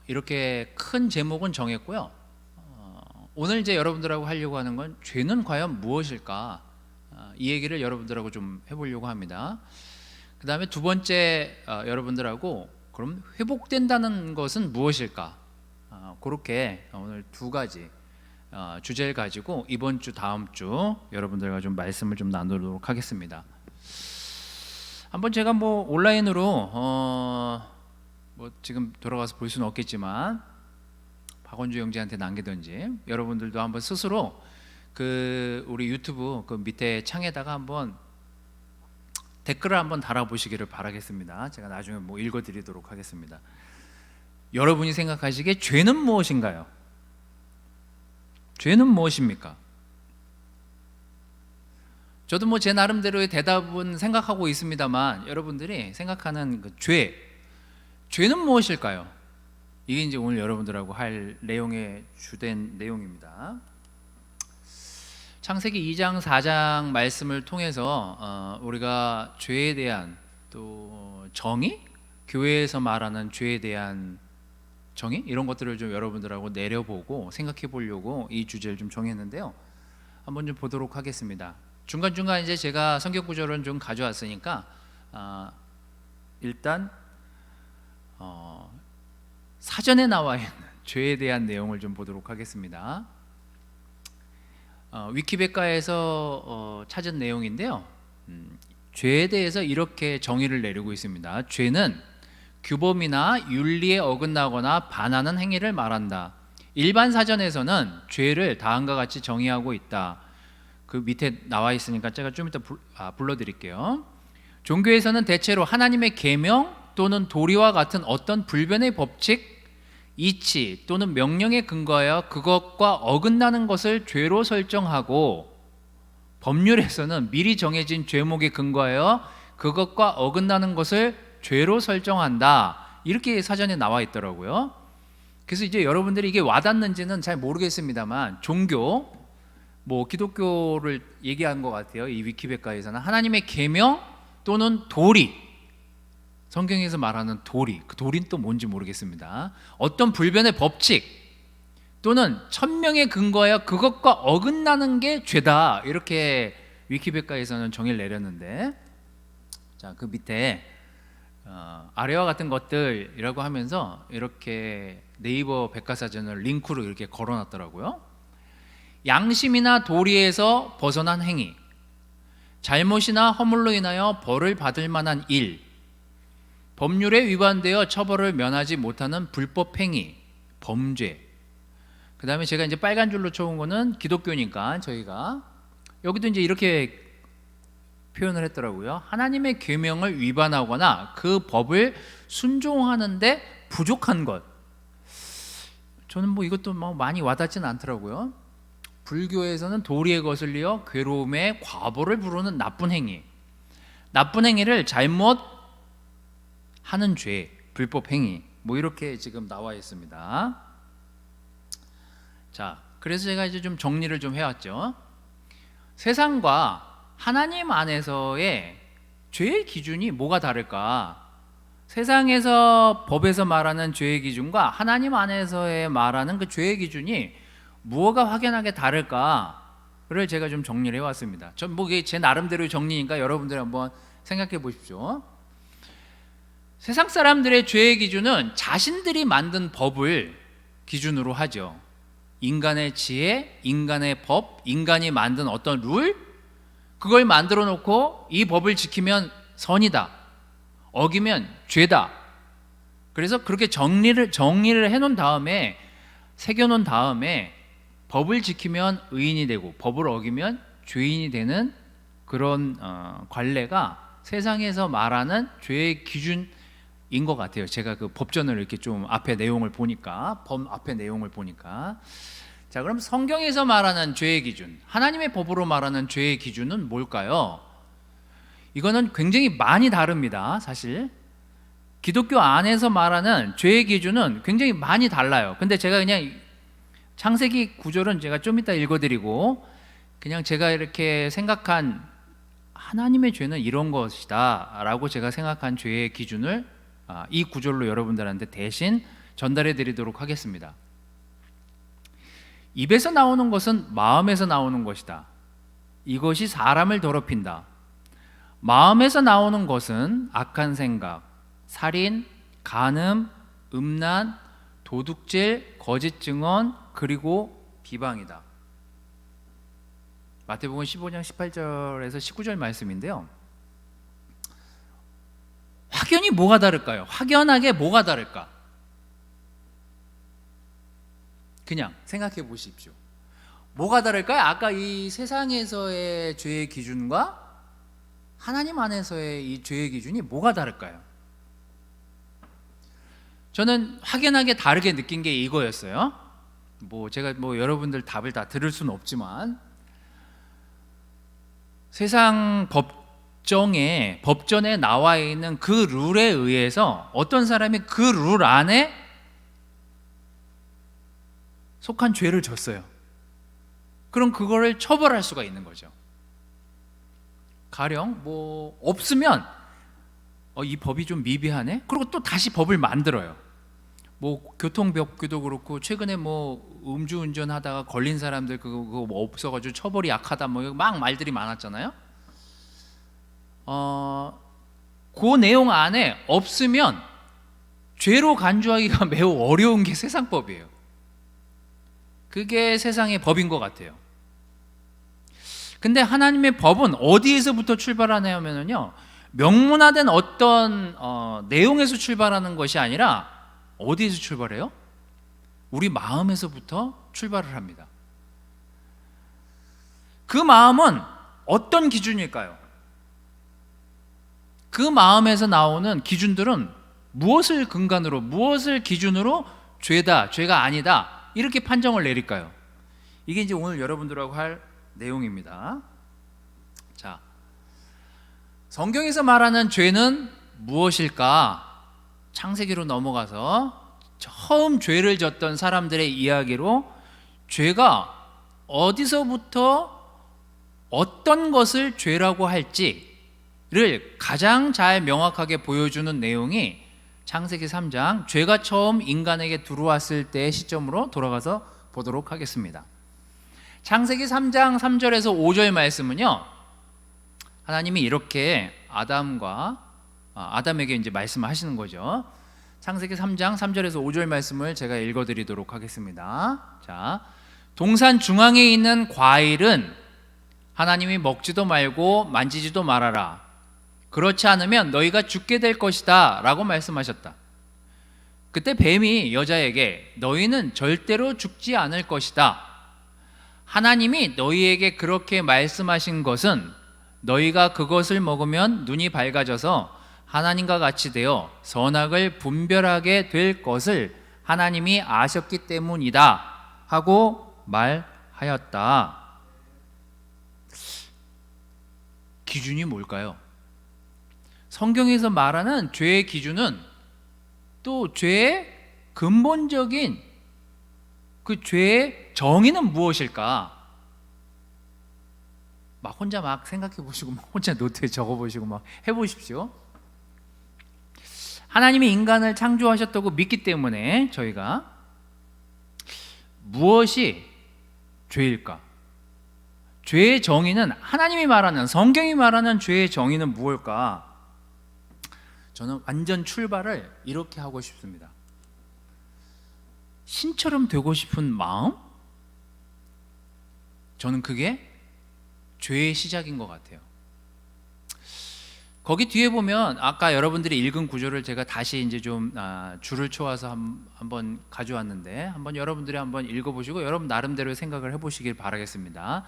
이렇게 큰 제목은 정했고요. 오늘 이제 여러분들하고 하려고 하는 건 죄는 과연 무엇일까? 이 얘기를 여러분들하고 좀 해보려고 합니다. 그 다음에 두 번째, 여러분들하고 그럼 회복된다는 것은 무엇일까? 그렇게 오늘 두 가지 주제를 가지고 이번 주 다음 주 여러분들과 좀 말씀을 좀 나누도록 하겠습니다. 한번 제가 뭐 온라인으로 뭐 지금 돌아가서 볼 수는 없겠지만 박원주 형제한테 남기든지 여러분들도 한번 스스로 그 우리 유튜브 그 밑에 창에다가 한번 댓글을 한번 달아보시기를 바라겠습니다. 제가 나중에 뭐 읽어드리도록 하겠습니다. 여러분이 생각하시기에 죄는 무엇인가요? 죄는 무엇입니까? 저도 뭐 제 나름대로의 대답은 생각하고 있습니다만 여러분들이 생각하는 그 죄는 무엇일까요? 이게 이제 오늘 여러분들하고 할 내용의 주된 내용입니다. 창세기 2장 4장 말씀을 통해서 우리가 죄에 대한 또 정의, 교회에서 말하는 죄에 대한 정의 이런 것들을 좀 여러분들하고 내려보고 생각해 보려고 이 주제를 좀 정했는데요. 한번 좀 보도록 하겠습니다. 중간중간 이제 제가 성경 구절은 좀 가져왔으니까 일단 사전에 나와 있는 죄에 대한 내용을 좀 보도록 하겠습니다. 위키백과에서 찾은 내용인데요. 죄에 대해서 이렇게 정의를 내리고 있습니다. 죄는 규범이나 윤리에 어긋나거나 반하는 행위를 말한다. 일반 사전에서는 죄를 다음과 같이 정의하고 있다. 그 밑에 나와 있으니까 제가 좀 이따 불러드릴게요. 종교에서는 대체로 하나님의 계명 또는 도리와 같은 어떤 불변의 법칙, 이치 또는 명령에 근거하여 그것과 어긋나는 것을 죄로 설정하고, 법률에서는 미리 정해진 죄목에 근거하여 그것과 어긋나는 것을 죄로 설정한다. 이렇게 사전에 나와 있더라고요. 그래서 이제 여러분들이 이게 와닿는지는 잘 모르겠습니다만 종교, 뭐 기독교를 얘기한 것 같아요. 이 위키백과에서는 하나님의 계명 또는 도리, 성경에서 말하는 도리, 그 도리는 또 뭔지 모르겠습니다. 어떤 불변의 법칙 또는 천명에 근거하여 그것과 어긋나는 게 죄다. 이렇게 위키백과에서는 정의를 내렸는데, 자, 그 밑에 아래와 같은 것들이라고 하면서 이렇게 네이버 백과사전을 링크로 이렇게 걸어놨더라고요. 양심이나 도리에서 벗어난 행위, 잘못이나 허물로 인하여 벌을 받을 만한 일, 법률에 위반되어 처벌을 면하지 못하는 불법 행위, 범죄. 그 다음에 제가 이제 빨간 줄로 쳐온 거는 기독교니까 저희가 여기도 이제 이렇게 표현을 했더라고요. 하나님의 계명을 위반하거나 그 법을 순종하는데 부족한 것. 저는 뭐 이것도 뭐 많이 와닿지는 않더라고요. 불교에서는 도리에 거슬려 괴로움에 과보를 부르는 나쁜 행위, 나쁜 행위를 잘못 하는 죄, 불법 행위, 뭐 이렇게 지금 나와 있습니다. 자, 그래서 제가 이제 좀 정리를 좀 해왔죠. 세상과 하나님 안에서의 죄의 기준이 뭐가 다를까? 세상에서 법에서 말하는 죄의 기준과 하나님 안에서의 말하는 그 죄의 기준이 무엇가 확연하게 다를까를 제가 좀 정리를 해왔습니다. 전 뭐 이게 제 나름대로의 정리니까 여러분들 한번 생각해 보십시오. 세상 사람들의 죄의 기준은 자신들이 만든 법을 기준으로 하죠. 인간의 지혜, 인간의 법, 인간이 만든 어떤 룰, 그걸 만들어 놓고 이 법을 지키면 선이다, 어기면 죄다. 그래서 그렇게 정리를 해놓은 다음에, 새겨놓은 다음에 법을 지키면 의인이 되고 법을 어기면 죄인이 되는 그런 관례가 세상에서 말하는 죄의 기준인 것 같아요. 제가 그 법전을 이렇게 좀 앞에 내용을 보니까, 법 앞에 내용을 보니까. 자, 그럼 성경에서 말하는 죄의 기준, 하나님의 법으로 말하는 죄의 기준은 뭘까요? 이거는 굉장히 많이 다릅니다. 사실 기독교 안에서 말하는 죄의 기준은 굉장히 많이 달라요. 근데 제가 그냥 창세기 구절은 제가 좀 이따 읽어드리고, 그냥 제가 이렇게 생각한 하나님의 죄는 이런 것이다 라고 제가 생각한 죄의 기준을 이 구절로 여러분들한테 대신 전달해 드리도록 하겠습니다. 입에서 나오는 것은 마음에서 나오는 것이다. 이것이 사람을 더럽힌다. 마음에서 나오는 것은 악한 생각, 살인, 간음, 음란, 도둑질, 거짓 증언, 그리고 비방이다. 마태복음 15장 18절에서 19절 말씀인데요. 확연히 뭐가 다를까요? 확연하게 뭐가 다를까? 그냥 생각해 보십시오. 뭐가 다를까요? 아까 이 세상에서의 죄의 기준과 하나님 안에서의 이 죄의 기준이 뭐가 다를까요? 저는 확연하게 다르게 느낀 게 이거였어요. 제가 여러분들 답을 다 들을 수는 없지만, 세상 법전에 나와 있는 그 룰에 의해서 어떤 사람이 그 룰 안에 속한 죄를 졌어요. 그럼 그거를 처벌할 수가 있는 거죠. 가령 없으면 이 법이 좀 미비하네? 그리고 또 다시 법을 만들어요. 교통법규도 그렇고, 최근에 음주운전 하다가 걸린 사람들 그거 없어가지고 처벌이 약하다 막 말들이 많았잖아요. 그 내용 안에 없으면 죄로 간주하기가 매우 어려운 게 세상법이에요. 그게 세상의 법인 것 같아요. 근데 하나님의 법은 어디에서부터 출발하냐면요, 명문화된 어떤 내용에서 출발하는 것이 아니라 어디에서 출발해요? 우리 마음에서부터 출발을 합니다. 그 마음은 어떤 기준일까요? 그 마음에서 나오는 기준들은 무엇을 근간으로, 무엇을 기준으로 죄다, 죄가 아니다 이렇게 판정을 내릴까요? 이게 이제 오늘 여러분들하고 할 내용입니다. 자, 성경에서 말하는 죄는 무엇일까? 창세기로 넘어가서 처음 죄를 졌던 사람들의 이야기로 죄가 어디서부터 어떤 것을 죄라고 할지를 가장 잘 명확하게 보여주는 내용이 창세기 3장, 죄가 처음 인간에게 들어왔을 때의 시점으로 돌아가서 보도록 하겠습니다. 창세기 3장 3절에서 5절 말씀은요, 하나님이 이렇게 아담에게 이제 말씀하시는 거죠. 창세기 3장 3절에서 5절 말씀을 제가 읽어드리도록 하겠습니다. 자, 동산 중앙에 있는 과일은 하나님이 먹지도 말고 만지지도 말아라. 그렇지 않으면 너희가 죽게 될 것이다 라고 말씀하셨다. 그때 뱀이 여자에게 너희는 절대로 죽지 않을 것이다. 하나님이 너희에게 그렇게 말씀하신 것은 너희가 그것을 먹으면 눈이 밝아져서 하나님과 같이 되어 선악을 분별하게 될 것을 하나님이 아셨기 때문이다 하고 말하였다. 기준이 뭘까요? 성경에서 말하는 죄의 기준은 또 죄의 근본적인 그 죄의 정의는 무엇일까? 혼자 생각해 보시고 혼자 노트에 적어 보시고 해보십시오. 하나님이 인간을 창조하셨다고 믿기 때문에 저희가 무엇이 죄일까? 죄의 정의는, 하나님이 말하는, 성경이 말하는 죄의 정의는 무엇일까? 저는 완전 출발을 이렇게 하고 싶습니다. 신처럼 되고 싶은 마음? 저는 그게 죄의 시작인 것 같아요. 거기 뒤에 보면 아까 여러분들이 읽은 구조를 제가 다시 이제 좀 줄을 쳐와서 한번 가져왔는데, 한번 여러분들이 한번 읽어보시고 여러분 나름대로 생각을 해보시길 바라겠습니다.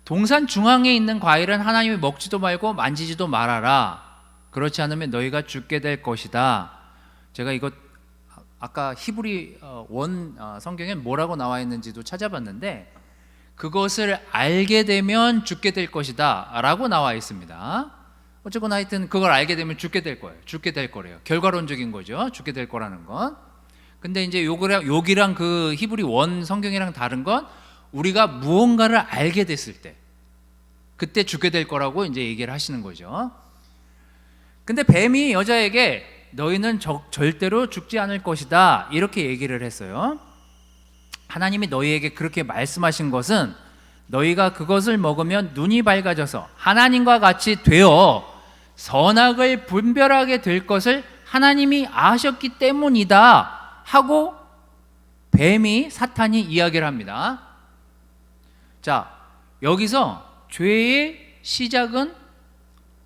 동산 중앙에 있는 과일은 하나님이 먹지도 말고 만지지도 말아라. 그렇지 않으면 너희가 죽게 될 것이다. 제가 이거 아까 히브리 원 성경에 뭐라고 나와 있는지도 찾아봤는데, 그것을 알게 되면 죽게 될 것이다 라고 나와 있습니다. 어쨌거나 하여튼 그걸 알게 되면 죽게 될 거예요. 죽게 될 거래요. 결과론적인 거죠. 죽게 될 거라는 건. 근데 이제 여기랑 그 히브리 원 성경이랑 다른 건 우리가 무언가를 알게 됐을 때, 그때 죽게 될 거라고 이제 얘기를 하시는 거죠. 근데 뱀이 여자에게 너희는 절대로 죽지 않을 것이다, 이렇게 얘기를 했어요. 하나님이 너희에게 그렇게 말씀하신 것은 너희가 그것을 먹으면 눈이 밝아져서 하나님과 같이 되어 선악을 분별하게 될 것을 하나님이 아셨기 때문이다 하고 뱀이, 사탄이 이야기를 합니다. 자, 여기서 죄의 시작은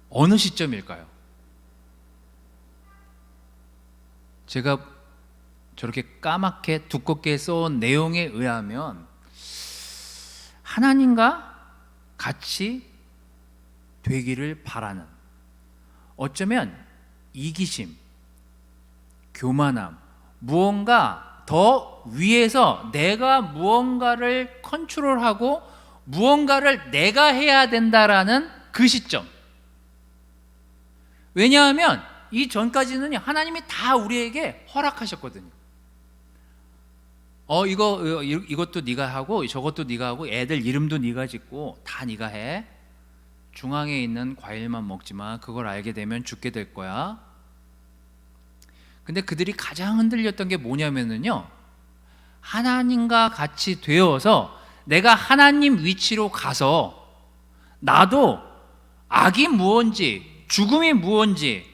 어느 시점일까요? 제가 저렇게 까맣게 두껍게 써온 내용에 의하면 하나님과 같이 되기를 바라는, 어쩌면 이기심, 교만함, 무언가 더 위에서 내가 무언가를 컨트롤하고 무언가를 내가 해야 된다라는 그 시점. 왜냐하면 이 전까지는 하나님이 다 우리에게 허락하셨거든요. 이것도 네가 하고 저것도 네가 하고 애들 이름도 네가 짓고 다 네가 해. 중앙에 있는 과일만 먹지 마. 그걸 알게 되면 죽게 될 거야. 근데 그들이 가장 흔들렸던 게 뭐냐면요, 하나님과 같이 되어서 내가 하나님 위치로 가서 나도 악이 무언지 죽음이 무언지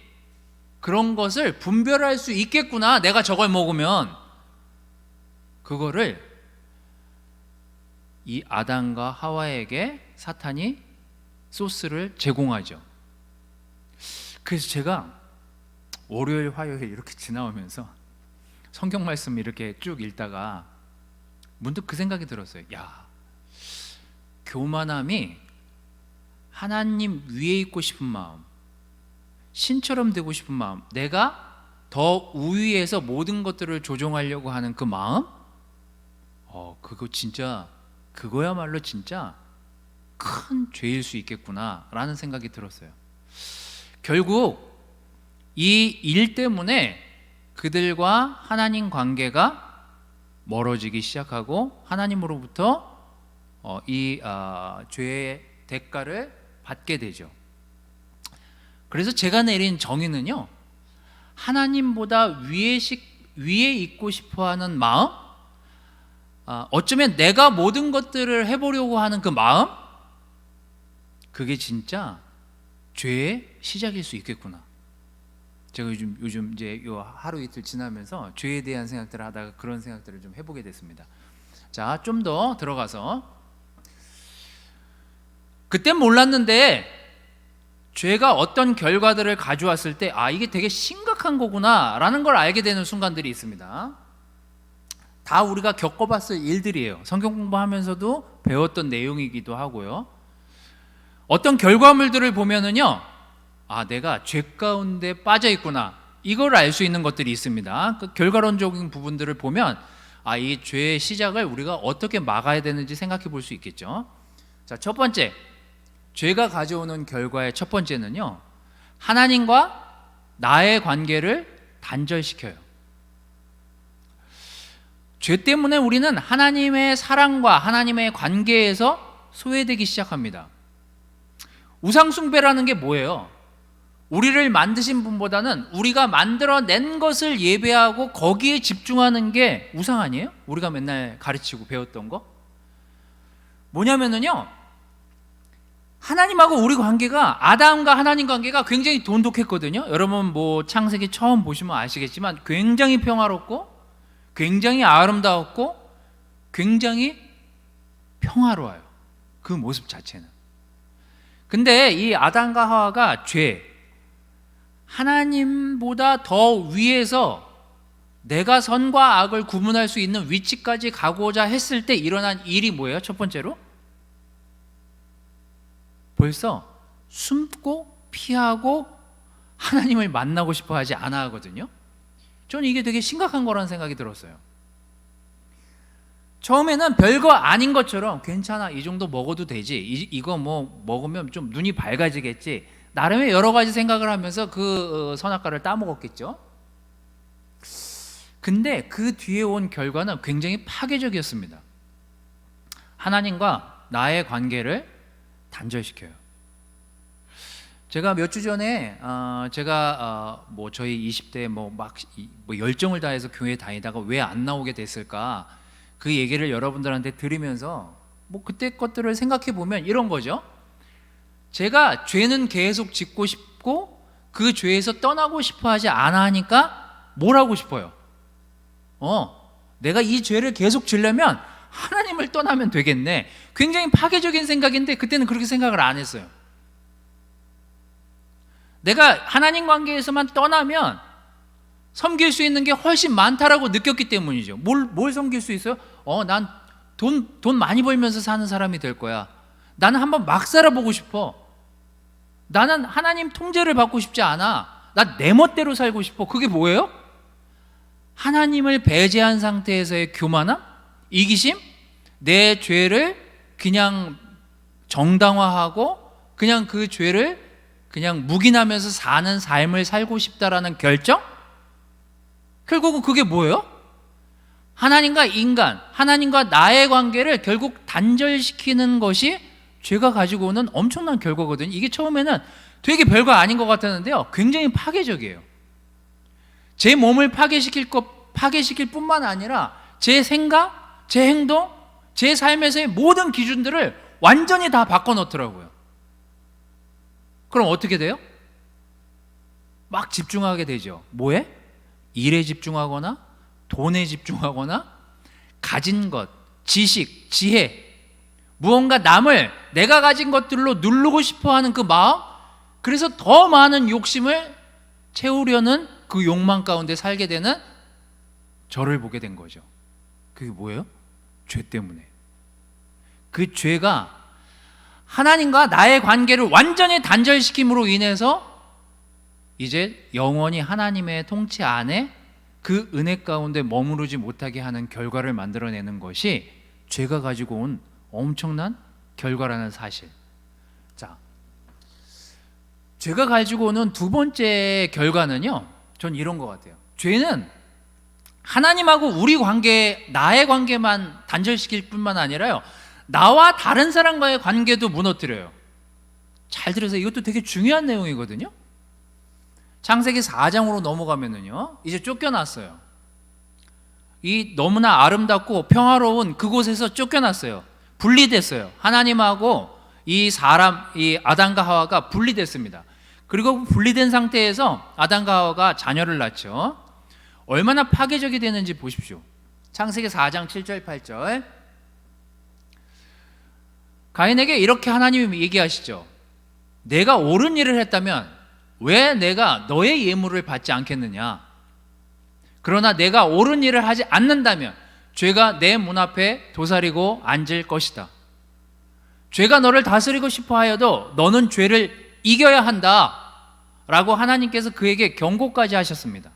그런 것을 분별할 수 있겠구나, 내가 저걸 먹으면. 그거를 이 아담과 하와에게 사탄이 소스를 제공하죠. 그래서 제가 월요일, 화요일 이렇게 지나오면서 성경 말씀 이렇게 쭉 읽다가 문득 그 생각이 들었어요. 야, 교만함이 하나님 위에 있고 싶은 마음, 신처럼 되고 싶은 마음, 내가 더 우위에서 모든 것들을 조종하려고 하는 그 마음, 그거 진짜, 그거야말로 진짜 큰 죄일 수 있겠구나 라는 생각이 들었어요. 결국 이 일 때문에 그들과 하나님 관계가 멀어지기 시작하고 하나님으로부터 죄의 대가를 받게 되죠. 그래서 제가 내린 정의는요, 하나님보다 위에 있고 싶어하는 마음, 어쩌면 내가 모든 것들을 해보려고 하는 그 마음, 그게 진짜 죄의 시작일 수 있겠구나. 제가 요즘 이제 요 하루 이틀 지나면서 죄에 대한 생각들을 하다가 그런 생각들을 좀 해보게 됐습니다. 자, 좀 더 들어가서, 그때 몰랐는데 죄가 어떤 결과들을 가져왔을 때 이게 되게 심각한 거구나 라는 걸 알게 되는 순간들이 있습니다. 다 우리가 겪어봤을 일들이에요. 성경 공부하면서도 배웠던 내용이기도 하고요. 어떤 결과물들을 보면은요, 내가 죄 가운데 빠져 있구나, 이걸 알 수 있는 것들이 있습니다. 그 결과론적인 부분들을 보면 이 죄의 시작을 우리가 어떻게 막아야 되는지 생각해 볼 수 있겠죠. 자, 첫 번째, 죄가 가져오는 결과의 첫 번째는요, 하나님과 나의 관계를 단절시켜요. 죄 때문에 우리는 하나님의 사랑과 하나님의 관계에서 소외되기 시작합니다. 우상숭배라는 게 뭐예요? 우리를 만드신 분보다는 우리가 만들어낸 것을 예배하고 거기에 집중하는 게 우상 아니에요? 우리가 맨날 가르치고 배웠던 거? 뭐냐면요, 하나님하고 우리 관계가, 아담과 하나님 관계가 굉장히 돈독했거든요. 여러분 창세기 처음 보시면 아시겠지만 굉장히 평화롭고 굉장히 아름다웠고 굉장히 평화로워요, 그 모습 자체는. 근데 이 아담과 하와가 하나님보다 더 위에서 내가 선과 악을 구분할 수 있는 위치까지 가고자 했을 때 일어난 일이 뭐예요? 첫 번째로, 벌써 숨고 피하고 하나님을 만나고 싶어 하지 않아 하거든요. 저는 이게 되게 심각한 거라는 생각이 들었어요. 처음에는 별거 아닌 것처럼 괜찮아, 이 정도 먹어도 되지, 이거 먹으면 좀 눈이 밝아지겠지, 나름의 여러 가지 생각을 하면서 그 선악과를 따먹었겠죠. 근데 그 뒤에 온 결과는 굉장히 파괴적이었습니다. 하나님과 나의 관계를 단절시켜요. 제가 몇 주 전에 제가 뭐 저희 20대 막 열정을 다해서 교회 다니다가 왜 안 나오게 됐을까, 그 얘기를 여러분들한테 들으면서 뭐 그때 것들을 생각해 보면 이런 거죠. 제가 죄는 계속 짓고 싶고 그 죄에서 떠나고 싶어 하지 않아 하니까 뭘 하고 싶어요? 내가 이 죄를 계속 지려면 하나님을 떠나면 되겠네. 굉장히 파괴적인 생각인데 그때는 그렇게 생각을 안 했어요. 내가 하나님 관계에서만 떠나면 섬길 수 있는 게 훨씬 많다라고 느꼈기 때문이죠. 뭘 섬길 수 있어요? 난 돈 많이 벌면서 사는 사람이 될 거야. 나는 한번 막 살아보고 싶어. 나는 하나님 통제를 받고 싶지 않아. 나 내 멋대로 살고 싶어. 그게 뭐예요? 하나님을 배제한 상태에서의 교만함, 이기심, 내 죄를 그냥 정당화하고 그냥 그 죄를 그냥 묵인하면서 사는 삶을 살고 싶다라는 결정? 결국은 그게 뭐예요? 하나님과 인간, 하나님과 나의 관계를 결국 단절시키는 것이 죄가 가지고 오는 엄청난 결과거든요. 이게 처음에는 되게 별거 아닌 것 같았는데요, 굉장히 파괴적이에요. 제 몸을 파괴시킬 뿐만 아니라 제 생각, 제 행동, 제 삶에서의 모든 기준들을 완전히 다 바꿔놓더라고요. 그럼 어떻게 돼요? 막 집중하게 되죠. 뭐에? 일에 집중하거나 돈에 집중하거나 가진 것, 지식, 지혜, 무언가 남을 내가 가진 것들로 누르고 싶어하는 그 마음, 그래서 더 많은 욕심을 채우려는 그 욕망 가운데 살게 되는 저를 보게 된 거죠. 그게 뭐예요? 죄 때문에. 그 죄가 하나님과 나의 관계를 완전히 단절시킴으로 인해서 이제 영원히 하나님의 통치 안에 그 은혜 가운데 머무르지 못하게 하는 결과를 만들어내는 것이 죄가 가지고 온 엄청난 결과라는 사실. 자, 죄가 가지고 오는 두 번째 결과는요, 전 이런 것 같아요. 죄는 하나님하고 우리 관계, 나의 관계만 단절시킬 뿐만 아니라요, 나와 다른 사람과의 관계도 무너뜨려요. 잘 들으세요. 이것도 되게 중요한 내용이거든요. 창세기 4장으로 넘어가면은요, 이제 쫓겨났어요. 이 너무나 아름답고 평화로운 그곳에서 쫓겨났어요. 분리됐어요. 하나님하고 이 아담과 하와가 분리됐습니다. 그리고 분리된 상태에서 아담과 하와가 자녀를 낳죠. 얼마나 파괴적이 되는지 보십시오. 창세기 4장 7절 8절. 가인에게 이렇게 하나님이 얘기하시죠. 내가 옳은 일을 했다면 왜 내가 너의 예물을 받지 않겠느냐? 그러나 내가 옳은 일을 하지 않는다면 죄가 내 문 앞에 도사리고 앉을 것이다. 죄가 너를 다스리고 싶어 하여도 너는 죄를 이겨야 한다 라고 하나님께서 그에게 경고까지 하셨습니다.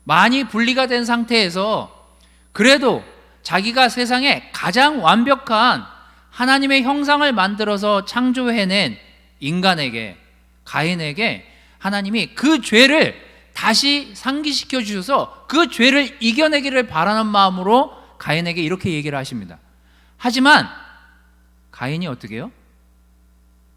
많이 분리가 된 상태에서 그래도 자기가 세상에 가장 완벽한 하나님의 형상을 만들어서 창조해낸 인간에게, 가인에게 하나님이 그 죄를 다시 상기시켜 주셔서 그 죄를 이겨내기를 바라는 마음으로 가인에게 이렇게 얘기를 하십니다. 하지만 가인이 어떻게 해요?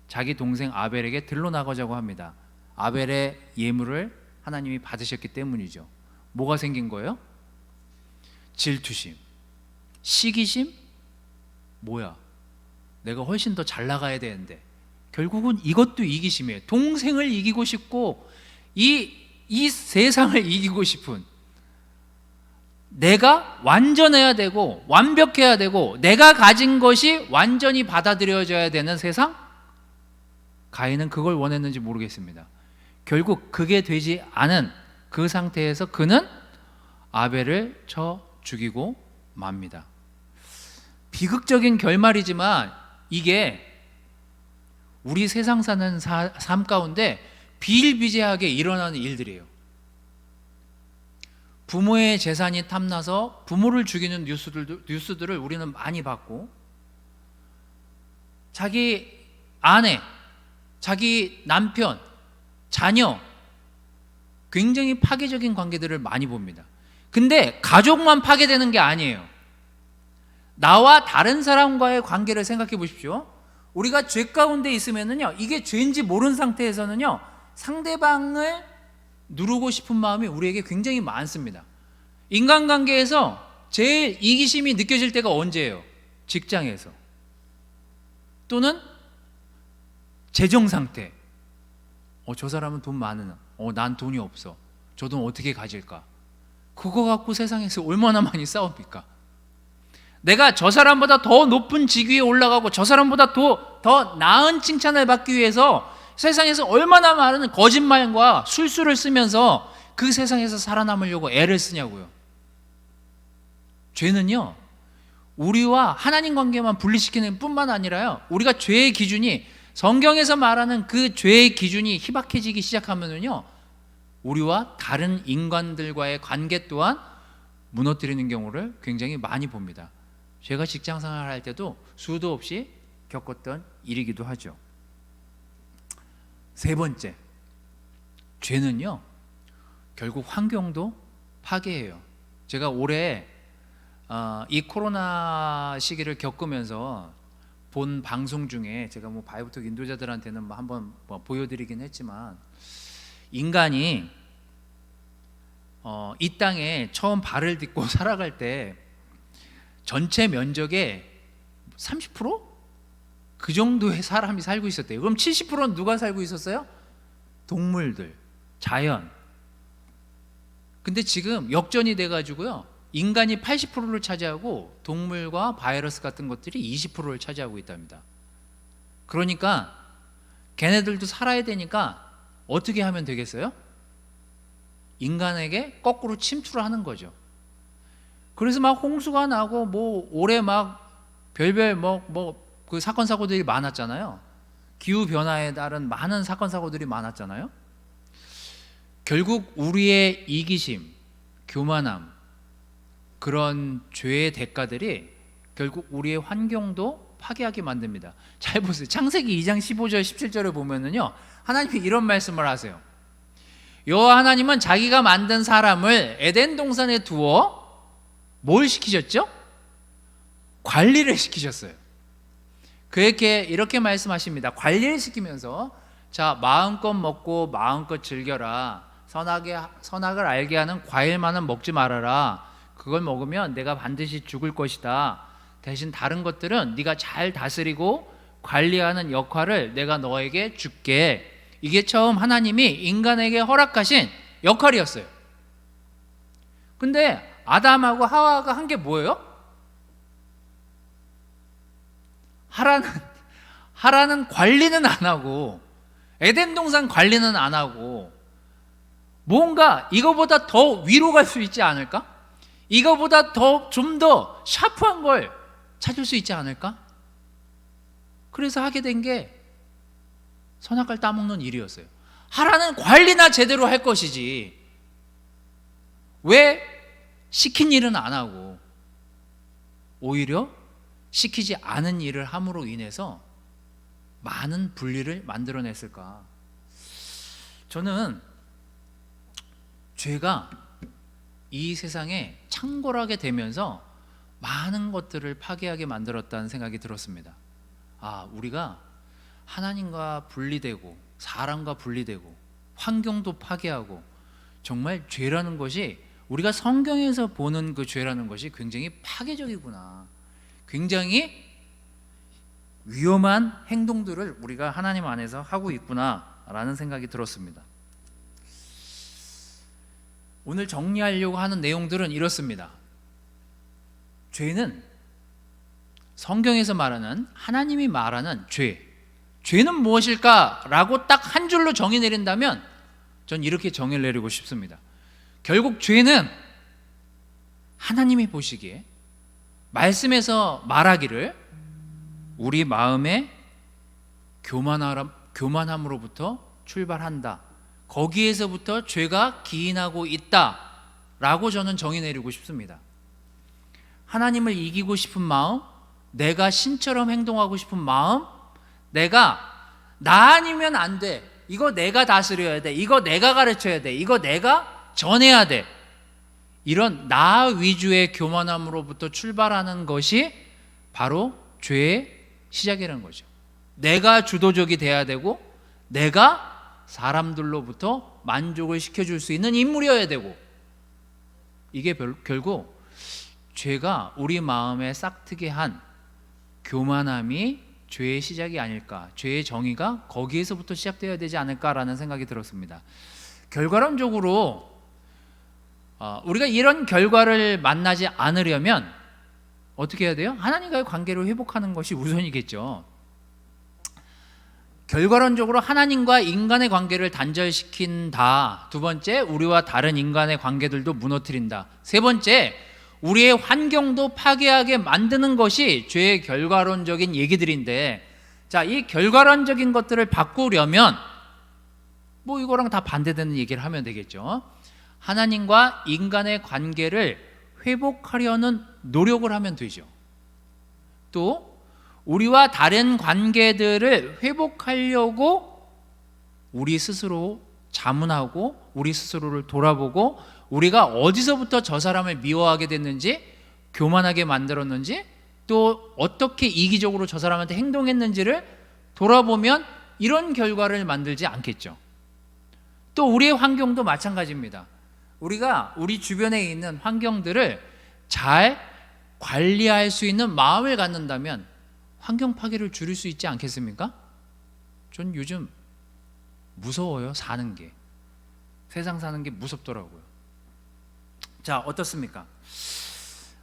자기 동생 아벨에게 들러나가자고 합니다. 아벨의 예물을 하나님이 받으셨기 때문이죠. 뭐가 생긴 거예요? 질투심, 시기심. 뭐야, 내가 훨씬 더 잘 나가야 되는데. 결국은 이것도 이기심이에요. 동생을 이기고 싶고 이 세상을 이기고 싶은, 내가 완전해야 되고 완벽해야 되고 내가 가진 것이 완전히 받아들여져야 되는 세상? 가인은 그걸 원했는지 모르겠습니다. 결국 그게 되지 않은 그 상태에서 그는 아벨을 쳐 죽이고 맙니다. 비극적인 결말이지만 이게 우리 세상 사는 삶 가운데 비일비재하게 일어나는 일들이에요. 부모의 재산이 탐나서 부모를 죽이는 뉴스들을 우리는 많이 봤고, 자기 아내, 자기 남편, 자녀, 굉장히 파괴적인 관계들을 많이 봅니다. 근데 가족만 파괴되는 게 아니에요. 나와 다른 사람과의 관계를 생각해 보십시오. 우리가 죄 가운데 있으면은요, 이게 죄인지 모르는 상태에서는요, 상대방을 누르고 싶은 마음이 우리에게 굉장히 많습니다. 인간관계에서 제일 이기심이 느껴질 때가 언제예요? 직장에서, 또는 재정 상태. 저 사람은 돈 많으나 난 돈이 없어. 저 돈 어떻게 가질까? 그거 갖고 세상에서 얼마나 많이 싸웁니까? 내가 저 사람보다 더 높은 직위에 올라가고 저 사람보다 더 나은 칭찬을 받기 위해서 세상에서 얼마나 많은 거짓말과 술수를 쓰면서 그 세상에서 살아남으려고 애를 쓰냐고요. 죄는요, 우리와 하나님 관계만 분리시키는 뿐만 아니라요, 우리가 죄의 기준이, 성경에서 말하는 그 죄의 기준이 희박해지기 시작하면은요, 우리와 다른 인간들과의 관계 또한 무너뜨리는 경우를 굉장히 많이 봅니다. 제가 직장 생활을 할 때도 수도 없이 겪었던 일이기도 하죠. 세 번째, 죄는요, 결국 환경도 파괴해요. 제가 올해 이 코로나 시기를 겪으면서 본 방송 중에 제가 바이브톡 인도자들한테는 한번 보여드리긴 했지만, 인간이 이 땅에 처음 발을 딛고 살아갈 때 전체 면적의 30%? 그 정도의 사람이 살고 있었대요. 그럼 70%는 누가 살고 있었어요? 동물들, 자연. 근데 지금 역전이 돼가지고요, 인간이 80%를 차지하고 동물과 바이러스 같은 것들이 20%를 차지하고 있답니다. 그러니까 걔네들도 살아야 되니까 어떻게 하면 되겠어요? 인간에게 거꾸로 침투를 하는 거죠. 그래서 막 홍수가 나고 올해 막 별별 그 사건 사고들이 많았잖아요. 기후 변화에 따른 많은 사건 사고들이 많았잖아요. 결국 우리의 이기심, 교만함, 그런 죄의 대가들이 결국 우리의 환경도 파괴하게 만듭니다. 잘 보세요. 창세기 2장 15절 17절을 보면은요, 하나님이 이런 말씀을 하세요. 여호와 하나님은 자기가 만든 사람을 에덴 동산에 두어 뭘 시키셨죠? 관리를 시키셨어요. 그에게 이렇게 말씀하십니다. 관리를 시키면서, 자, 마음껏 먹고 마음껏 즐겨라. 선악을 알게 하는 과일만은 먹지 말아라. 그걸 먹으면 내가 반드시 죽을 것이다. 대신 다른 것들은 네가 잘 다스리고 관리하는 역할을 내가 너에게 줄게. 이게 처음 하나님이 인간에게 허락하신 역할이었어요. 근데 아담하고 하와가 한 게 뭐예요? 하라는 관리는 안 하고, 에덴 동산 관리는 안 하고, 뭔가 이거보다 더 위로 갈 수 있지 않을까? 이거보다 좀 더 샤프한 걸 찾을 수 있지 않을까? 그래서 하게 된 게 선악과를 따먹는 일이었어요. 하라는 관리나 제대로 할 것이지, 왜 시킨 일은 안 하고 오히려 시키지 않은 일을 함으로 인해서 많은 분리를 만들어냈을까? 저는 죄가 이 세상에 창궐하게 되면서 많은 것들을 파괴하게 만들었다는 생각이 들었습니다. 우리가 하나님과 분리되고 사람과 분리되고 환경도 파괴하고, 정말 죄라는 것이, 우리가 성경에서 보는 그 죄라는 것이 굉장히 파괴적이구나, 굉장히 위험한 행동들을 우리가 하나님 안에서 하고 있구나라는 생각이 들었습니다. 오늘 정리하려고 하는 내용들은 이렇습니다. 죄는 성경에서 말하는, 하나님이 말하는 죄는 무엇일까라고 딱 한 줄로 정의 내린다면 전 이렇게 정의를 내리고 싶습니다. 결국 죄는 하나님이 보시기에, 말씀에서 말하기를 우리 마음의 교만함으로부터 출발한다, 거기에서부터 죄가 기인하고 있다라고 저는 정의 내리고 싶습니다. 하나님을 이기고 싶은 마음, 내가 신처럼 행동하고 싶은 마음, 내가 나 아니면 안 돼, 이거 내가 다스려야 돼, 이거 내가 가르쳐야 돼, 이거 내가 전해야 돼, 이런 나 위주의 교만함으로부터 출발하는 것이 바로 죄의 시작이라는 거죠. 내가 주도적이 돼야 되고 내가 사람들로부터 만족을 시켜줄 수 있는 인물이어야 되고, 이게 결국 죄가 우리 마음에 싹트게 한 교만함이 죄의 시작이 아닐까, 죄의 정의가 거기에서부터 시작되어야 되지 않을까라는 생각이 들었습니다. 결과론적으로 우리가 이런 결과를 만나지 않으려면 어떻게 해야 돼요? 하나님과의 관계를 회복하는 것이 우선이겠죠. 결과론적으로 하나님과 인간의 관계를 단절시킨다. 두 번째, 우리와 다른 인간의 관계들도 무너뜨린다. 세 번째, 우리의 환경도 파괴하게 만드는 것이 죄의 결과론적인 얘기들인데, 자, 이 결과론적인 것들을 바꾸려면 뭐 이거랑 다 반대되는 얘기를 하면 되겠죠. 하나님과 인간의 관계를 회복하려는 노력을 하면 되죠. 또 우리와 다른 관계들을 회복하려고 우리 스스로 자문하고 우리 스스로를 돌아보고, 우리가 어디서부터 저 사람을 미워하게 됐는지, 교만하게 만들었는지, 또 어떻게 이기적으로 저 사람한테 행동했는지를 돌아보면 이런 결과를 만들지 않겠죠. 또 우리의 환경도 마찬가지입니다. 우리가 우리 주변에 있는 환경들을 잘 관리할 수 있는 마음을 갖는다면 환경 파괴를 줄일 수 있지 않겠습니까? 전 요즘 무서워요. 사는 게, 세상 사는 게 무섭더라고요. 자, 어떻습니까?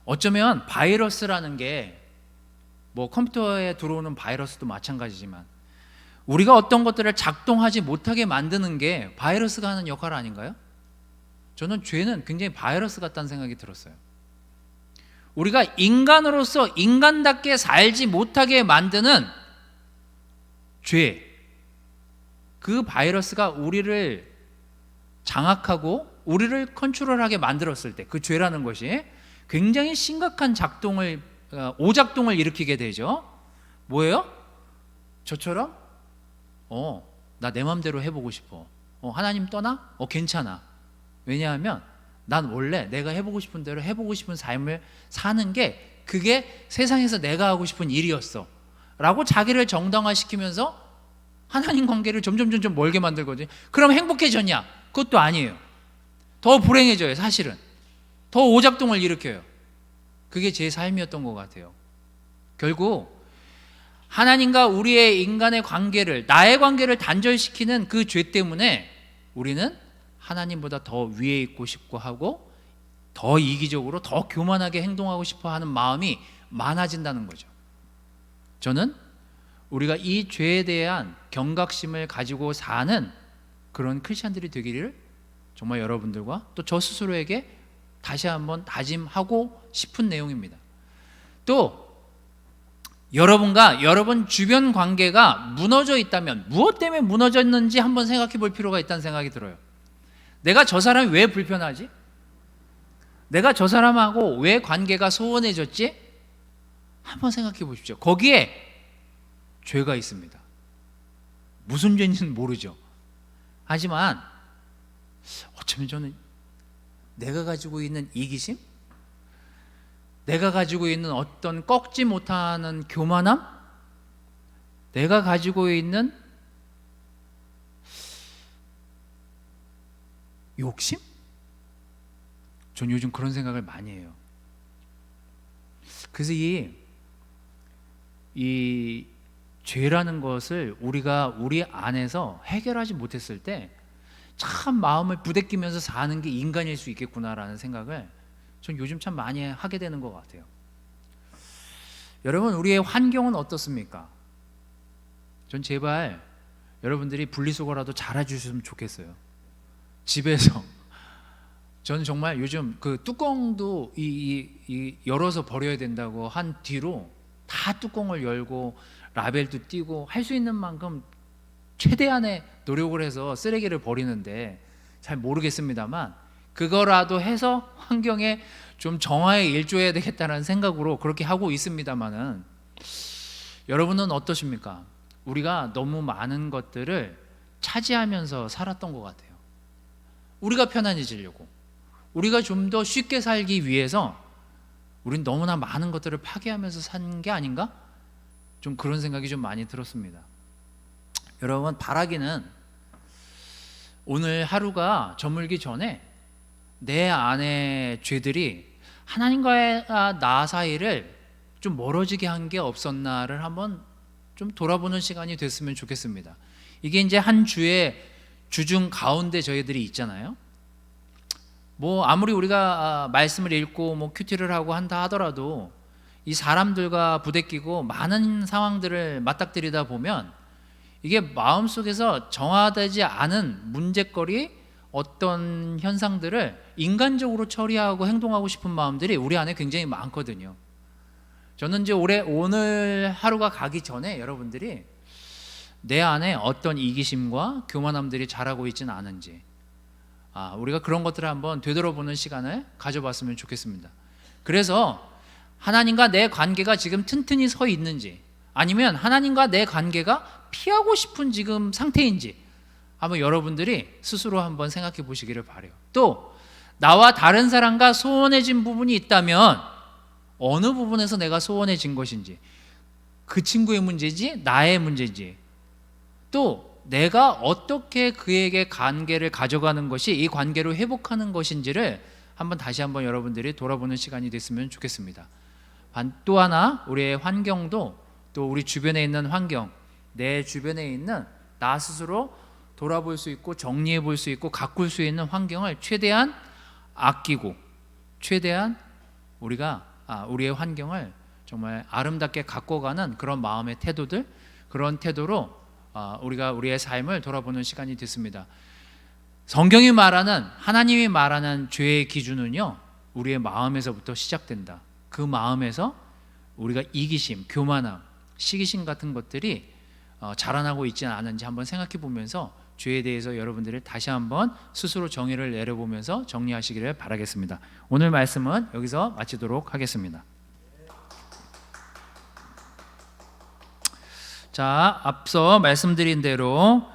어쩌면 바이러스라는 게, 뭐 컴퓨터에 들어오는 바이러스도 마찬가지지만 우리가 어떤 것들을 작동하지 못하게 만드는 게 바이러스가 하는 역할 아닌가요? 저는 죄는 굉장히 바이러스 같다는 생각이 들었어요. 우리가 인간으로서 인간답게 살지 못하게 만드는 죄, 그 바이러스가 우리를 장악하고 우리를 컨트롤하게 만들었을 때, 그 죄라는 것이 굉장히 심각한 오작동을 일으키게 되죠. 뭐예요? 저처럼 나 내 맘대로 해보고 싶어. 하나님 떠나? 괜찮아. 왜냐하면 난 원래 내가 해보고 싶은 대로 해보고 싶은 삶을 사는 게, 그게 세상에서 내가 하고 싶은 일이었어 라고 자기를 정당화시키면서 하나님 관계를 점점 멀게 만들거든요. 그럼 행복해졌냐? 그것도 아니에요. 더 불행해져요. 사실은 더 오작동을 일으켜요. 그게 제 삶이었던 것 같아요. 결국 하나님과 우리의 인간의 관계를, 나의 관계를 단절시키는 그 죄 때문에 우리는 하나님보다 더 위에 있고 싶고 하고, 더 이기적으로 더 교만하게 행동하고 싶어 하는 마음이 많아진다는 거죠. 저는 우리가 이 죄에 대한 경각심을 가지고 사는 그런 크리스찬들이 되기를 정말 여러분들과 또 저 스스로에게 다시 한번 다짐하고 싶은 내용입니다. 또 여러분과 여러분 주변 관계가 무너져 있다면 무엇 때문에 무너졌는지 한번 생각해 볼 필요가 있다는 생각이 들어요. 내가 저 사람이 왜 불편하지? 내가 저 사람하고 왜 관계가 소원해졌지? 한번 생각해 보십시오. 거기에 죄가 있습니다. 무슨 죄인지는 모르죠. 하지만 어쩌면 저는 내가 가지고 있는 이기심, 내가 가지고 있는 어떤 꺾지 못하는 교만함, 내가 가지고 있는 욕심? 전 요즘 그런 생각을 많이 해요. 그래서 이 죄라는 것을 우리가 우리 안에서 해결하지 못했을 때 참 마음을 부대끼면서 사는 게 인간일 수 있겠구나라는 생각을 전 요즘 참 많이 하게 되는 것 같아요. 여러분, 우리의 환경은 어떻습니까? 전 제발 여러분들이 분리수거라도 잘해주셨으면 좋겠어요. 집에서. 저는 정말 요즘 그 뚜껑도 열어서 버려야 된다고 한 뒤로 다 뚜껑을 열고 라벨도 띄고 할 수 있는 만큼 최대한의 노력을 해서 쓰레기를 버리는데, 잘 모르겠습니다만 그거라도 해서 환경에 좀 정화에 일조해야 되겠다는 생각으로 그렇게 하고 있습니다만은, 여러분은 어떠십니까? 우리가 너무 많은 것들을 차지하면서 살았던 것 같아요. 우리가 편안해지려고, 우리가 좀 더 쉽게 살기 위해서 우린 너무나 많은 것들을 파괴하면서 산 게 아닌가? 좀 그런 생각이 좀 많이 들었습니다. 여러분, 바라기는 오늘 하루가 저물기 전에 내 안의 죄들이 하나님과 나 사이를 좀 멀어지게 한 게 없었나를 한번 좀 돌아보는 시간이 됐으면 좋겠습니다. 이게 이제 한 주의 주중 가운데 저희들이 있잖아요. 뭐 아무리 우리가 말씀을 읽고 뭐 큐티를 하고 한다 하더라도 이 사람들과 부대끼고 많은 상황들을 맞닥뜨리다 보면 이게 마음속에서 정화되지 않은 문제거리, 어떤 현상들을 인간적으로 처리하고 행동하고 싶은 마음들이 우리 안에 굉장히 많거든요. 저는 이제 오늘 하루가 가기 전에 여러분들이 내 안에 어떤 이기심과 교만함들이 자라고 있지는 않은지, 우리가 그런 것들을 한번 되돌아보는 시간을 가져봤으면 좋겠습니다. 그래서 하나님과 내 관계가 지금 튼튼히 서 있는지, 아니면 하나님과 내 관계가 피하고 싶은 지금 상태인지 한번 여러분들이 스스로 한번 생각해 보시기를 바라요. 또 나와 다른 사람과 소원해진 부분이 있다면 어느 부분에서 내가 소원해진 것인지, 그 친구의 문제지 나의 문제지, 또 내가 어떻게 그에게 관계를 가져가는 것이 이 관계로 회복하는 것인지를 다시 한번 여러분들이 돌아보는 시간이 됐으면 좋겠습니다. 또 하나, 우리의 환경도, 또 우리 주변에 있는 환경, 내 주변에 있는 나 스스로 돌아볼 수 있고 정리해 볼 수 있고 가꿀 수 있는 환경을 최대한 아끼고, 최대한 우리의 환경을 정말 아름답게 가꿔가는 그런 마음의 태도들, 그런 태도로 우리가 우리의 삶을 돌아보는 시간이 됐습니다. 성경이 말하는, 하나님이 말하는 죄의 기준은요, 우리의 마음에서부터 시작된다. 그 마음에서 우리가 이기심, 교만함, 시기심 같은 것들이 자라나고 있지 않은지 한번 생각해 보면서 죄에 대해서 여러분들이 다시 한번 스스로 정의를 내려보면서 정리하시기를 바라겠습니다. 오늘 말씀은 여기서 마치도록 하겠습니다. 자, 앞서 말씀드린 대로